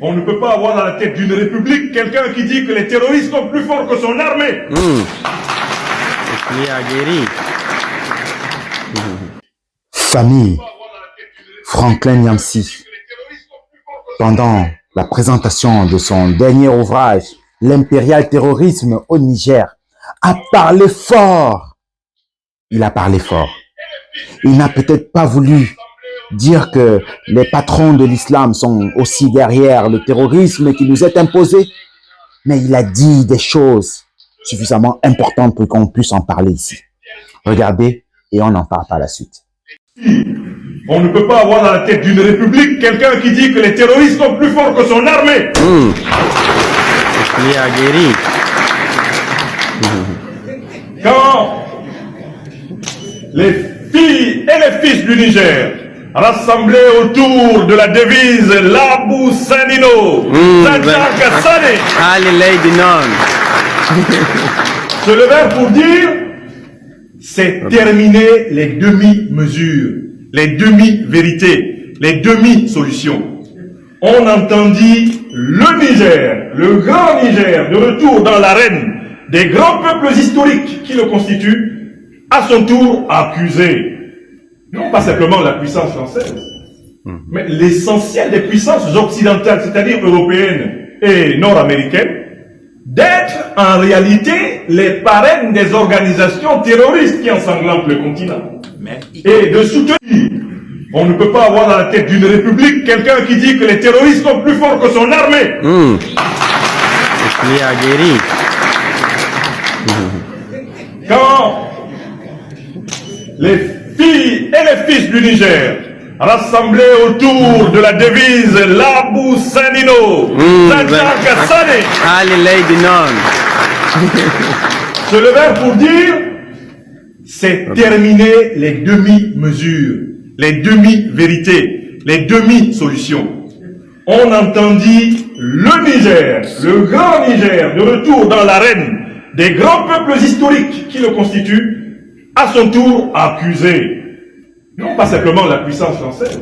On ne peut pas avoir à la tête d'une république quelqu'un qui dit que les terroristes sont plus forts que son armée. Famille Franklin Nyamsi, pendant la présentation de son dernier ouvrage, L'impérial terrorisme au Niger, a parlé fort. Il a parlé fort. Il n'a peut-être pas voulu dire que les patrons de l'islam sont aussi derrière le terrorisme qui nous est imposé, mais il a dit des choses suffisamment importantes pour qu'on puisse en parler ici. Regardez et on en parle par la suite. On ne peut pas avoir à la tête d'une république quelqu'un qui dit que les terroristes sont plus forts que son armée. Quand les filles et les fils du Niger, rassemblés autour de la devise Labou Sanino, se levèrent pour dire c'est terminer les demi-mesures, les demi-vérités, les demi-solutions. On entendit le Niger, le grand Niger, de retour dans l'arène des grands peuples historiques qui le constituent, à son tour accusé, non pas simplement la puissance française, mais l'essentiel des puissances occidentales, c'est-à-dire européennes et nord-américaines, d'être en réalité les parraines des organisations terroristes qui ensanglantent le continent. Et de soutenir. On ne peut pas avoir à la tête d'une république quelqu'un qui dit que les terroristes sont plus forts que son armée. Quand les filles et les fils du Niger, rassemblés autour de la devise Labou Sanino, se levèrent pour dire c'est terminer les demi-mesures, les demi-vérités, les demi-solutions. On entendit le Niger, le grand Niger, de retour dans l'arène des grands peuples historiques qui le constituent, à son tour accusé, non pas simplement la puissance française,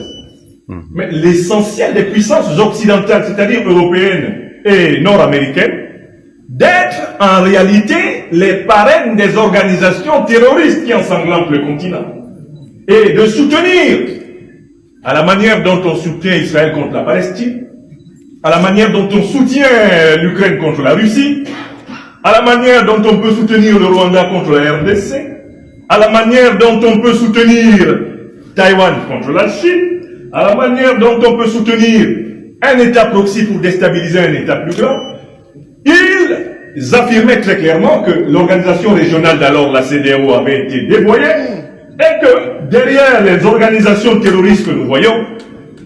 mais l'essentiel des puissances occidentales, c'est-à-dire européennes et nord-américaines, d'être en réalité les parraines des organisations terroristes qui ensanglantent le continent. Et de soutenir, à la manière dont on soutient Israël contre la Palestine, à la manière dont on soutient l'Ukraine contre la Russie, à la manière dont on peut soutenir le Rwanda contre la RDC, à la manière dont on peut soutenir Taïwan contre la Chine, à la manière dont on peut soutenir un État proxy pour déstabiliser un État plus grand, ils affirmaient très clairement que l'organisation régionale d'alors, la CEDEAO, avait été dévoyée et que derrière les organisations terroristes que nous voyons,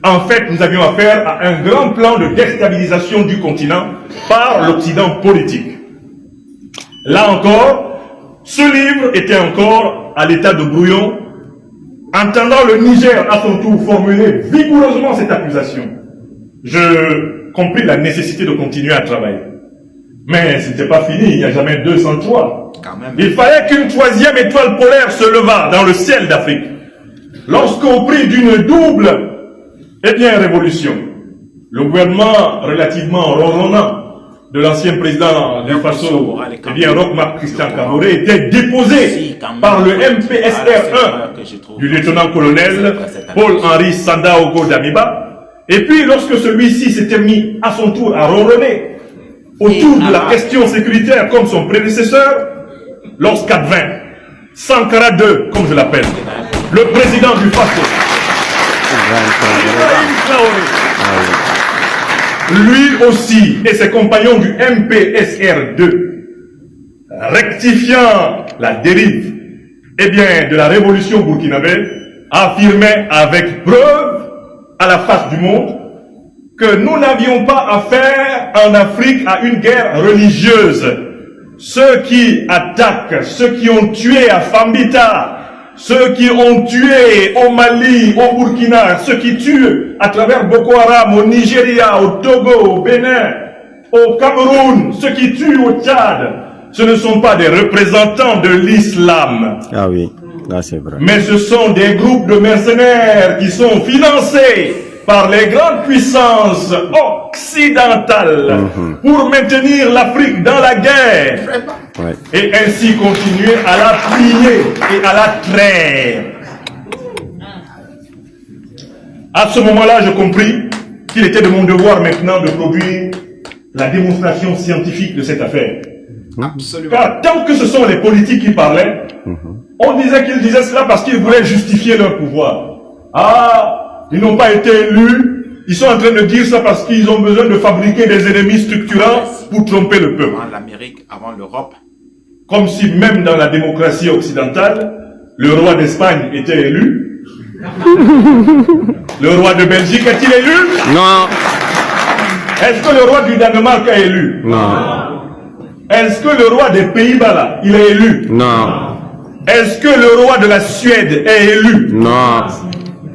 en fait, nous avions affaire à un grand plan de déstabilisation du continent par l'Occident politique. Là encore, ce livre était encore à l'état de brouillon. Entendant le Niger à son tour formuler vigoureusement cette accusation, je compris la nécessité de continuer à travailler. Mais ce n'était pas fini, il n'y a jamais 203. Il fallait qu'une troisième étoile polaire se levât dans le ciel d'Afrique. Lorsqu'au prix d'une double, révolution, le gouvernement relativement ronronnant de l'ancien président du Faso, Roch-Marc Christian Kaboré, était déposé par le MPSR-1 du lieutenant-colonel Paul-Henri Sandaogo Damiba. Et puis, lorsque celui-ci s'était mis à son tour à ronronner autour de la question sécuritaire comme son prédécesseur, lorsqu'advint Sankara II, comme je l'appelle, le président du Faso, lui aussi et ses compagnons du MPSR-2, rectifiant la dérive de la révolution burkinabé, affirmaient avec preuve à la face du monde que nous n'avions pas affaire en Afrique à une guerre religieuse. Ceux qui attaquent, ceux qui ont tué à Fambita, ceux qui ont tué au Mali, au Burkina, ceux qui tuent à travers Boko Haram au Nigeria, au Togo, au Bénin, au Cameroun, ceux qui tuent au Tchad, ce ne sont pas des représentants de l'islam. Ah oui, là c'est vrai. Mais ce sont des groupes de mercenaires qui sont financés par les grandes puissances occidentales pour maintenir l'Afrique dans la guerre et ainsi continuer à la piller et à la traire. À ce moment-là, j'ai compris qu'il était de mon devoir maintenant de produire la démonstration scientifique de cette affaire. Absolument. Car tant que ce sont les politiques qui parlaient, on disait qu'ils disaient cela parce qu'ils voulaient justifier leur pouvoir. Ah, ils n'ont pas été élus, ils sont en train de dire ça parce qu'ils ont besoin de fabriquer des ennemis structurants pour tromper le peuple. Avant l'Amérique, avant l'Europe. Comme si même dans la démocratie occidentale, le roi d'Espagne était élu. Le roi de Belgique est-il élu? Non. Est-ce que le roi du Danemark est élu? Non. Est-ce que le roi des Pays-Bas là, il est élu? Non. Est-ce que le roi de la Suède est élu? Non.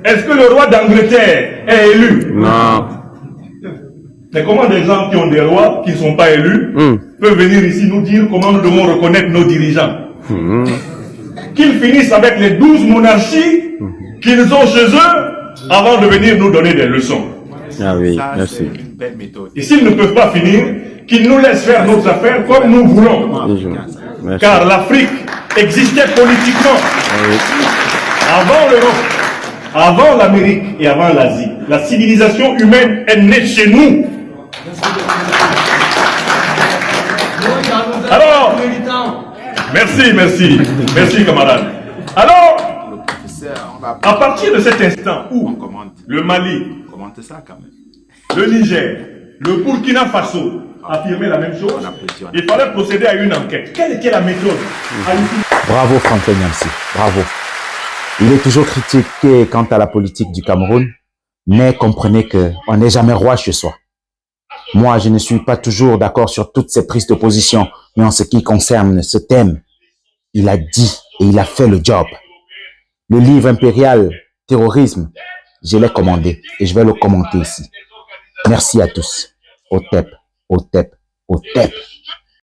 Est-ce que le roi d'Angleterre est élu? Non. Mais comment des gens qui ont des rois, qui ne sont pas élus, peuvent venir ici nous dire comment nous devons reconnaître nos dirigeants? Qu'ils finissent avec les 12 monarchies qu'ils ont chez eux avant de venir nous donner des leçons. Ah oui, Ça, c'est merci. une belle méthode. Et s'ils ne peuvent pas finir, qu'ils nous laissent faire nos affaires comme nous voulons. Merci. Car l'Afrique existait politiquement avant l'Europe, avant l'Amérique et avant l'Asie. La civilisation humaine est née chez nous. Alors, merci camarade. Alors, Le professeur, on va à partir de cet instant on où commente. le Mali, Commente ça quand même. le Niger, le Burkina Faso affirmaient la même chose, On applaudit, on il fallait procéder à une enquête. Quelle était la méthode à utiliser? Bravo Franklin Nyamsi, bravo. Il est toujours critiqué quant à la politique du Cameroun, mais comprenez qu'on n'est jamais roi chez soi. Moi, je ne suis pas toujours d'accord sur toutes ces prises de position, mais en ce qui concerne ce thème, il a dit et il a fait le job. Le livre impérial Terrorisme, je l'ai commandé et je vais le commenter ici. Merci à tous. Au TEP, au TEP, au TEP.